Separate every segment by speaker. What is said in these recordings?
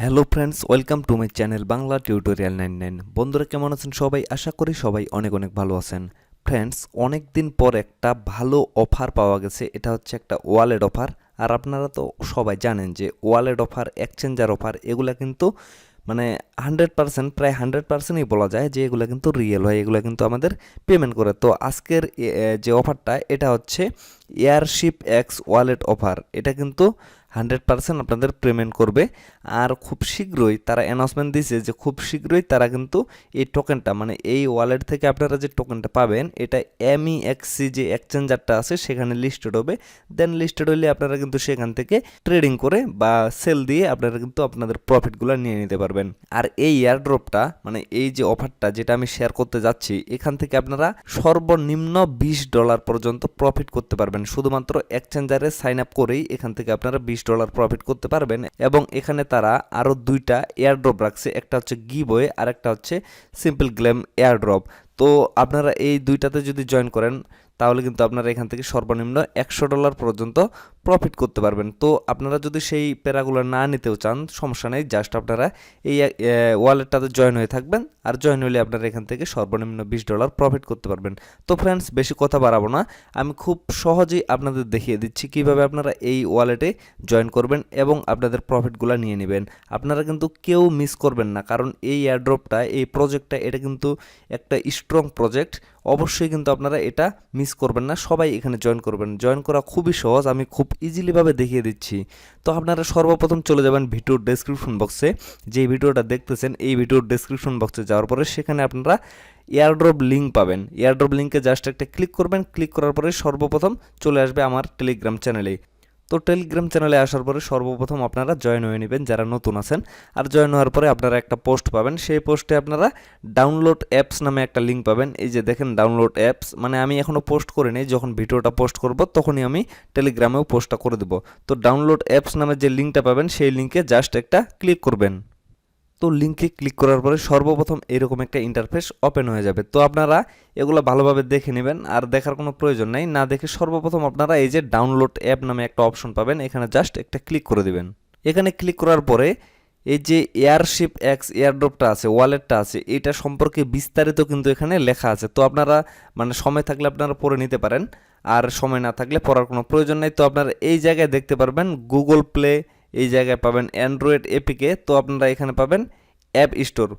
Speaker 1: Hello friends, welcome to my channel Bangla tutorial 99। বন্ধুরা কেমন আছেন সবাই? আশা করি সবাই অনেক অনেক ভালো আছেন। ফ্রেন্ডস, অনেক দিন পর একটা ভালো অফার পাওয়া গেছে। এটা হচ্ছে একটা ওয়ালেট অফার। আর আপনারা তো সবাই জানেন যে ওয়ালেট অফার, এক্সচেঞ্জার অফার এগুলা কিন্তু মানে 100%, প্রায় 100%ই বলা যায় যে এগুলো কিন্তু রিয়েল হয়, এগুলো কিন্তু আমাদের পেমেন্ট করে। তো আজকের যে অফারটা এটা হচ্ছে এয়ারশিপএক্স ওয়ালেট অফার। এটা কিন্তু 100% আপনাদের পেমেন্ট করবে। আর খুব শীঘ্রই তারা অ্যানাউন্সমেন্ট দিয়েছে যে খুব শীঘ্রই তারা কিন্তু এই টোকেনটা মানে এই ওয়ালেট থেকে আপনারা যে টোকেনটা পাবেন এটা এমইএক্সি যে এক্সচেঞ্জারটা আছে সেখানে লিস্টেড হবে। দেন লিস্টেড হলে আপনারা কিন্তু সেখান থেকে ট্রেডিং করে বা সেল দিয়ে আপনারা কিন্তু আপনাদের প্রফিটগুলো নিয়ে নিতে পারবেন। আর এই এয়ারড্রপটা মানে এই যে অফারটা যেটা আমি শেয়ার করতে যাচ্ছি, এখান থেকে আপনারা সর্বনিম্ন $20 পর্যন্ত প্রফিট করতে পারবেন। শুধুমাত্র এক্সচেঞ্জারে সাইন আপ করেই এখান থেকে আপনারা $20 প্রফিট করতে পারবেন। এবং এখানে তারা আরও দুইটা এয়ারড্রপ রাখছে, একটা হচ্ছে গিভওয়ে আর একটা হচ্ছে সিম্পল গ্লেম এয়ারড্রপ। তো আপনারা এই দুইটাতে যদি জয়েন করেন তাহলে কিন্তু আপনারা এখান থেকে সর্বনিম্ন $100 পর্যন্ত প্রফিট করতে পারবেন। তো আপনারা যদি সেই প্যারাগুলো না নিতেও চান সমস্যা নেই, জাস্ট আপনারা এই ওয়ালেটটাতে জয়েন হয়ে থাকবেন। আর জয়েন হলে আপনারা এখান থেকে সর্বনিম্ন $20 প্রফিট করতে পারবেন। তো ফ্রেন্ডস, বেশি কথা বাড়াবো না, আমি খুব সহজেই আপনাদের দেখিয়ে দিচ্ছি কিভাবে আপনারা এই ওয়ালেটে জয়েন করবেন এবং আপনাদের প্রফিটগুলো নিয়ে নেবেন। আপনারা কিন্তু কেউ মিস করবেন না, কারণ এই এয়ারড্রপটা, এই প্রজেক্টটা এটা কিন্তু একটা স্ট্রং প্রজেক্ট। অবশ্যই কিন্তু আপনারা এটা মিস করবেন না, সবাই এখানে জয়েন করবেন। জয়েন করা খুবই সহজ, আমি খুব ইজিলিভাবে দেখিয়ে দিচ্ছি। তো আপনারা সর্বপ্রথম চলে যাবেন ভিডিওর ডেসক্রিপশন বক্সে। যে ভিডিওটা দেখতেছেন এই ভিডিওর ডেসক্রিপশন বক্সে যাওয়ার পরে সেখানে আপনারা এয়ারড্রপ লিঙ্ক পাবেন। এয়ারড্রপ লিঙ্কে জাস্ট একটা ক্লিক করবেন। ক্লিক করার পরে সর্বপ্রথম চলে আসবে আমার টেলিগ্রাম চ্যানেলে। তো টেলিগ্রাম চ্যানেলে আসার পরে সর্বপ্রথম আপনারা জয়েন হয়ে নেবেন যারা নতুন আছেন। আর জয়েন হওয়ার পরে আপনারা একটা পোস্ট পাবেন, সেই পোস্টে আপনারা ডাউনলোড অ্যাপস নামে একটা লিঙ্ক পাবেন। এই যে দেখেন ডাউনলোড অ্যাপস, মানে আমি এখনও পোস্ট করিনি, যখন ভিডিওটা পোস্ট করব তখনই আমি টেলিগ্রামেও পোস্টটা করে দেবো। তো ডাউনলোড অ্যাপস নামে যে লিঙ্কটা পাবেন সেই লিঙ্কে জাস্ট একটা ক্লিক করবেন। তো লিঙ্কে ক্লিক করার পরে সর্বপ্রথম এরকম একটা ইন্টারফেস ওপেন হয়ে যাবে। তো আপনারা এগুলো ভালোভাবে দেখে নেবেন, আর দেখার কোনো প্রয়োজন নেই। না দেখে সর্বপ্রথম আপনারা এই যে ডাউনলোড অ্যাপ নামে একটা অপশন পাবেন, এখানে জাস্ট একটা ক্লিক করে দিবেন। এখানে ক্লিক করার পরে এই যে এয়ারশিপএক্স এয়ারড্রপটা আছে, ওয়ালেটটা আছে, এটা সম্পর্কে বিস্তারিত কিন্তু এখানে লেখা আছে। তো আপনারা মানে সময় থাকলে আপনারা পড়ে নিতে পারেন, আর সময় না থাকলে পড়ার কোনো প্রয়োজন নেই। তো আপনারা এই জায়গায় দেখতে পারবেন গুগল প্লে, এই জায়গায় পাবেন অ্যান্ড্রয়েড এপিকে, তো আপনারা এখানে পাবেন অ্যাপ স্টোর।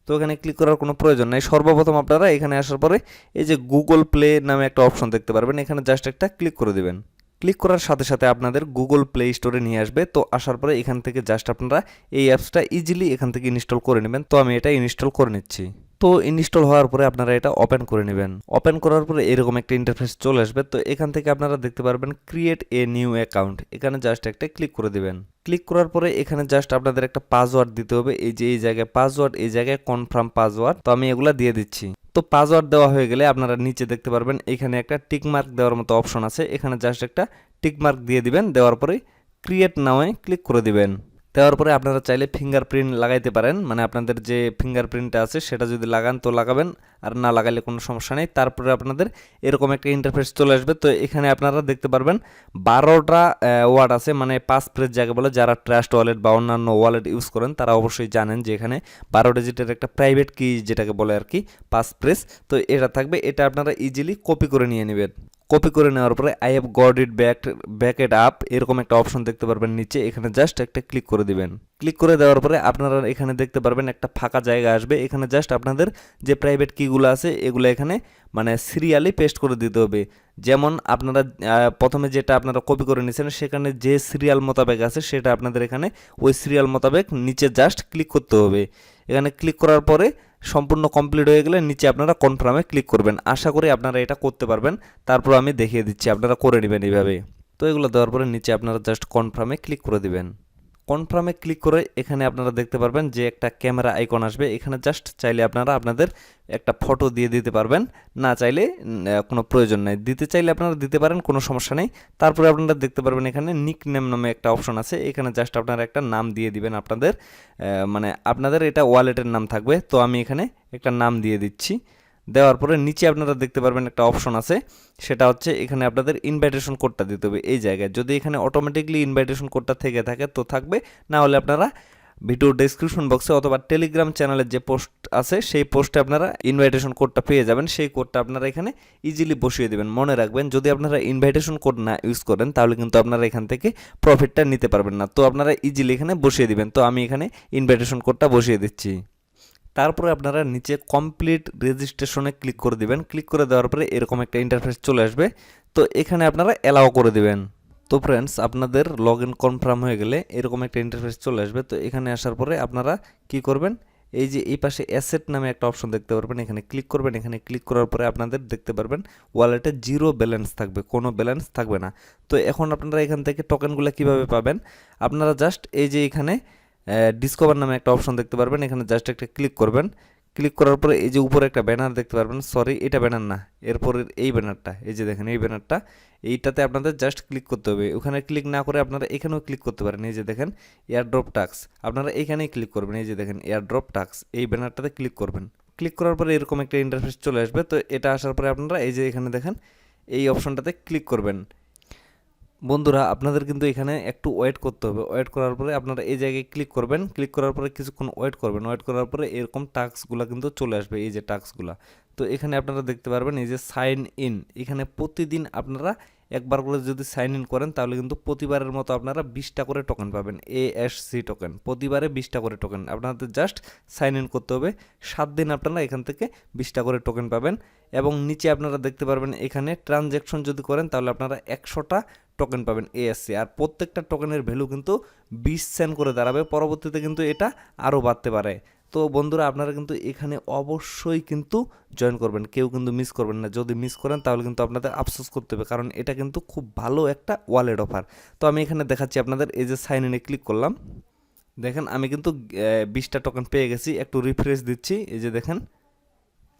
Speaker 1: তো এখানে ক্লিক করার কোনো প্রয়োজন নেই। সর্বপ্রথম আপনারা এখানে আসার পরে এই যে গুগল প্লে নামে একটা অপশন দেখতে পারবেন, এখানে জাস্ট একটা ক্লিক করে দেবেন। ক্লিক করার সাথে সাথে আপনাদের গুগল প্লে স্টোরে নিয়ে আসবে। তো আসার পরে এখান থেকে জাস্ট আপনারা এই অ্যাপসটা ইজিলি এখান থেকে ইনস্টল করে নেবেন। তো আমি এটা ইনস্টল করে নিচ্ছি। তো ইনস্টল হওয়ার পরে আপনারা এটা ওপেন করে নেবেন। ওপেন করার পরে এরকম একটা ইন্টারফেস চলে আসবে। তো এখান থেকে আপনারা দেখতে পারবেন ক্রিয়েট এ নিউ অ্যাকাউন্ট, এখানে জাস্ট একটা ক্লিক করে দেবেন। ক্লিক করার পরে এখানে জাস্ট আপনাদের একটা পাসওয়ার্ড দিতে হবে। এই যে এই জায়গায় পাসওয়ার্ড, এই জায়গায় কনফার্ম পাসওয়ার্ড, তো আমি এগুলা দিয়ে দিচ্ছি। তো পাসওয়ার্ড দেওয়া হয়ে গেলে আপনারা নিচে দেখতে পারবেন এখানে একটা টিকমার্ক দেওয়ার মতো অপশন আছে, এখানে জাস্ট একটা টিকমার্ক দিয়ে দিবেন। দেওয়ার পরে ক্রিয়েট নাওয়ে ক্লিক করে দিবেন। দেওয়ার পরে আপনারা চাইলে ফিঙ্গারপ্রিন্ট লাগাইতে পারেন, মানে আপনাদের যে ফিঙ্গারপ্রিন্টটা আছে সেটা যদি লাগান তো লাগাবেন, আর না লাগাইলে কোনো সমস্যা নেই। তারপরে আপনাদের এরকম একটা ইন্টারফেস চলে আসবে। তো এখানে আপনারা দেখতে পারবেন 12টা ওয়ার্ড আছে, মানে পাস ফ্রেজ যাকে বলে। যারা ট্রাস্ট ওয়ালেট বা অন্যান্য ওয়ালেট ইউজ করেন তারা অবশ্যই জানেন যে এখানে 12 ডিজিটের একটা প্রাইভেট কি যেটাকে বলে আর কি পাস ফ্রেজ, তো এটা থাকবে। এটা আপনারা ইজিলি কপি করে নিয়ে নেবেন। কপি করে নেওয়ার পরে I have got it back at up এরকম একটা অপশন দেখতে পারবেন নিচে, এখানে জাস্ট একটা ক্লিক করে দিবেন। ক্লিক করে দেওয়ার পরে আপনারা এখানে দেখতে পারবেন একটা ফাঁকা জায়গা আসবে, এখানে জাস্ট আপনাদের যে প্রাইভেট কিগুলো আছে এগুলো এখানে মানে সিরিয়ালি পেস্ট করে দিতে হবে। যেমন আপনারা প্রথমে যেটা আপনারা কপি করে নিয়েছেন সেখানে যে সিরিয়াল মোতাবেক আছে সেটা আপনাদের এখানে ওই সিরিয়াল মোতাবেক নিচে জাস্ট ক্লিক করতে হবে। এখানে ক্লিক করার পরে সম্পূর্ণ কমপ্লিট হয়ে গেলে নিচে আপনারা কনফার্মে ক্লিক করবেন। আশা করি আপনারা এটা করতে পারবেন, তারপর আমি দেখিয়ে দিচ্ছি, আপনারা করে নেবেন এইভাবে। তো এগুলো দেওয়ার পরে নিচে আপনারা জাস্ট কনফার্মে ক্লিক করে দিবেন। কনফার্মে ক্লিক করে এখানে আপনারা দেখতে পারবেন যে একটা ক্যামেরা আইকন আসবে, এখানে জাস্ট চাইলে আপনারা আপনাদের একটা ফটো দিয়ে দিতে পারবেন, না চাইলে কোনো প্রয়োজন নেই। দিতে চাইলে আপনারা দিতে পারেন, কোনো সমস্যা নেই। তারপরে আপনারা দেখতে পারবেন এখানে নিক নেম নামে একটা অপশন আছে, এখানে জাস্ট আপনারা একটা নাম দিয়ে দিবেন আপনাদের, মানে আপনাদের এটা ওয়ালেটের নাম থাকবে। তো আমি এখানে একটা নাম দিয়ে দিচ্ছি। দেওয়ার পরে নিচে আপনারা দেখতে পারবেন একটা অপশন আছে, সেটা হচ্ছে এখানে আপনাদের ইনভাইটেশন কোডটা দিতে হবে এই জায়গায়। যদি এখানে অটোমেটিকলি ইনভাইটেশন কোডটা থেকে থাকে তো থাকবে, না হলে আপনারা ভিডিও ডেসক্রিপশন বক্সে অথবা টেলিগ্রাম চ্যানেলের যে পোস্ট আছে সেই পোস্টে আপনারা ইনভাইটেশন কোডটা পেয়ে যাবেন। সেই কোডটা আপনারা এখানে ইজিলি বসিয়ে দেবেন। মনে রাখবেন, যদি আপনারা ইনভাইটেশন কোড না ইউজ করেন তাহলে কিন্তু আপনারা এখান থেকে প্রফিটটা নিতে পারবেন না। তো আপনারা ইজিলি এখানে বসিয়ে দিবেন। তো আমি এখানে ইনভাইটেশন কোডটা বসিয়ে দিচ্ছি। তারপরে আপনারা নিচে কমপ্লিট রেজিস্ট্রেশনে ক্লিক করে দিবেন। ক্লিক করে দেওয়ার পরে এরকম একটা ইন্টারফেস চলে আসবে। তো এখানে আপনারা অ্যালাউ করে দিবেন। তো ফ্রেন্ডস, আপনাদের লগ ইন কনফার্ম হয়ে গেলে এরকম একটা ইন্টারফেস চলে আসবে। তো এখানে আসার পরে আপনারা কি করবেন, এই যে এই পাশে অ্যাসেট নামে একটা অপশন দেখতে পারবেন, এখানে ক্লিক করবেন। এখানে ক্লিক করার পরে আপনাদের দেখতে পারবেন ওয়ালেটে জিরো ব্যালেন্স থাকবে, কোনো ব্যালেন্স থাকবে না। তো এখন আপনারা এখান থেকে টোকেনগুলো কিভাবে পাবেন, আপনারা জাস্ট এই যে এখানে ডিসকভার নামে একটা অপশন দেখতে পারবেন, এখানে জাস্ট একটা ক্লিক করবেন। ক্লিক করার পরে এই যে উপরে একটা ব্যানার দেখতে পারবেন, সরি এটা ব্যানার না, এরপরের এই ব্যানারটা, এই যে দেখেন এই ব্যানারটা, এইটাতে আপনাদের জাস্ট ক্লিক করতে হবে। ওখানে ক্লিক না করে আপনারা এখানেও ক্লিক করতে পারেন। এই যে দেখেন এয়ারড্রপ টাস্ক, আপনারা এখানেই ক্লিক করবেন। এই যে দেখেন এয়ারড্রপ টাস্ক, এই ব্যানারটাতে ক্লিক করবেন। ক্লিক করার পরে এরকম একটা ইন্টারফেস চলে আসবে। তো এটা আসার পরে আপনারা এই যে এখানে দেখেন এই অপশনটাতে ক্লিক করবেন। বন্ধুরা, আপনাদের কিন্তু এখানে একটু ওয়েট করতে হবে। ওয়েট করার পরে আপনারা এই জায়গায় ক্লিক করবেন। ক্লিক করার পরে কিছুক্ষণ ওয়েট করবেন। ওয়েট করার পরে এরকম টাস্কগুলো কিন্তু চলে আসবে, এই যে টাস্কগুলো। তো এখানে আপনারা দেখতে পারবেন এই যে সাইন ইন, এখানে প্রতিদিন আপনারা একবার করে যদি সাইন ইন করেন তাহলে কিন্তু প্রতিবারের মতো আপনারা 20টা করে টোকেন পাবেন, ASC টোকেন, প্রতিবারে 20টা করে টোকেন। আপনাদের জাস্ট সাইন ইন করতে হবে। 7 দিন আপনারা এখান থেকে 20টা করে টোকেন পাবেন। এবং নিচে আপনারা দেখতে পারবেন এখানে ট্রানজ্যাকশন যদি করেন তাহলে আপনারা 100টা টোকেন পাবেন ASC। আর প্রত্যেকটা টোকেনের ভ্যালু কিন্তু 20 সেন্ট করে দাঁড়াবে। পরবর্তীতে কিন্তু এটা আরও বাড়তে পারে। তো বন্ধুরা, আপনারা কিন্তু এখানে অবশ্যই কিন্তু জয়েন করবেন, কেউ কিন্তু মিস করবেন না। যদি মিস করেন তাহলে কিন্তু আপনাদের আফসোস করতে হবে, কারণ এটা কিন্তু খুব ভালো একটা ওয়ালেট অফার। তো আমি এখানে দেখাচ্ছি আপনাদের, এই যে সাইন ইনে ক্লিক করলাম, দেখেন আমি কিন্তু 20টা টোকেন পেয়ে গেছি। একটু রিফ্রেশ দিচ্ছি, এই যে দেখেন।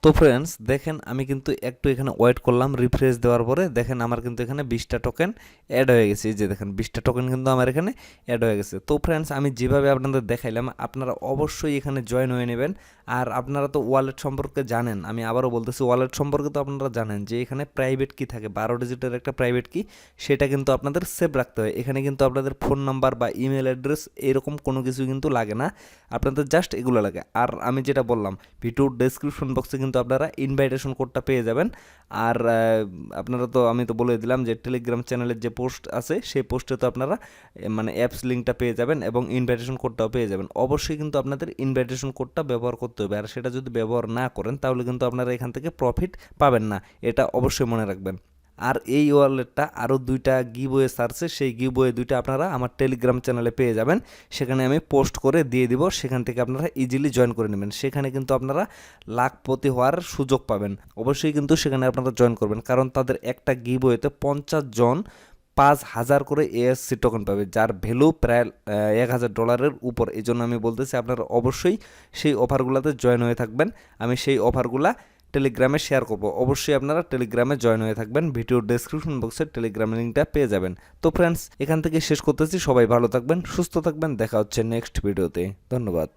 Speaker 1: তো ফ্রেন্ডস দেখেন, আমি কিন্তু একটু এখানে ওয়েট করলাম, রিফ্রেশ দেওয়ার পরে দেখেন আমার কিন্তু এখানে 20টা টোকেন অ্যাড হয়ে গেছে। এই যে দেখেন 20টা টোকেন কিন্তু আমার এখানে অ্যাড হয়ে গেছে। তো ফ্রেন্ডস, আমি যেভাবে আপনাদের দেখাইলাম আপনারা অবশ্যই এখানে জয়েন হয়ে নেবেন। আর আপনারা তো ওয়ালেট সম্পর্কে জানেন, আমি আবারও বলতেছি ওয়ালেট সম্পর্কে তো আপনারা জানেন যে এখানে প্রাইভেট কি থাকে, 12 ডিজিটের একটা প্রাইভেট কি, সেটা কিন্তু আপনাদের সেভ রাখতে হয়। এখানে কিন্তু আপনাদের ফোন নাম্বার বা ইমেল অ্যাড্রেস এরকম কোনো কিছু কিন্তু লাগে না, আপনাদের জাস্ট এগুলো লাগে। আর আমি যেটা বললাম, ভিডিওর ডেসক্রিপশন বক্সে কিন্তু আপনারা ইনভাইটেশন কোডটা পেয়ে যাবেন। আর আপনারা তো, আমি তো বলে দিলাম যে টেলিগ্রাম চ্যানেলের যে পোস্ট আছে সেই পোস্টে তো আপনারা মানে অ্যাপস লিঙ্কটা পেয়ে যাবেন এবং ইনভাইটেশন কোডটাও পেয়ে যাবেন। অবশ্যই কিন্তু আপনাদের ইনভাইটেশন কোডটা ব্যবহার করতে হবে। আর সেটা যদি ব্যবহার না করেন তাহলে কিন্তু আপনারা এখান থেকে প্রফিট পাবেন না, এটা অবশ্যই মনে রাখবেন। আর এই ওয়ালেটটা আরও 2টা গিভওয়ে সার্চে, সেই গিভওয়ে 2টা আপনারা আমার টেলিগ্রাম চ্যানেলে পেয়ে যাবেন। সেখানে আমি পোস্ট করে দিয়ে দিব, সেখান থেকে আপনারা ইজিলি জয়েন করে নেবেন। সেখানে কিন্তু আপনারা লাখপতি হওয়ার সুযোগ পাবেন। অবশ্যই কিন্তু সেখানে আপনারা জয়েন করবেন, কারণ তাদের একটা গিভওয়েতে 50 জন 5,000 করে ASC টোকেন পাবে, যার ভ্যালু প্রায় $1,000 উপর। এই জন্য আমি বলতেছি আপনারা অবশ্যই সেই অফারগুলোতে জয়েন হয়ে থাকবেন। আমি সেই অফারগুলা টেলিগ্রামে শেয়ার করব, অবশ্যই আপনারা টেলিগ্রামে জয়েন হয়ে থাকবেন। ভিডিওর ডেসক্রিপশন বক্সে টেলিগ্রাম লিঙ্কটা পেয়ে যাবেন। তো ফ্রেন্ডস, এখান থেকে শেষ করতেছি। সবাই ভালো থাকবেন, সুস্থ থাকবেন, দেখা হচ্ছে নেক্সট ভিডিওতে। ধন্যবাদ।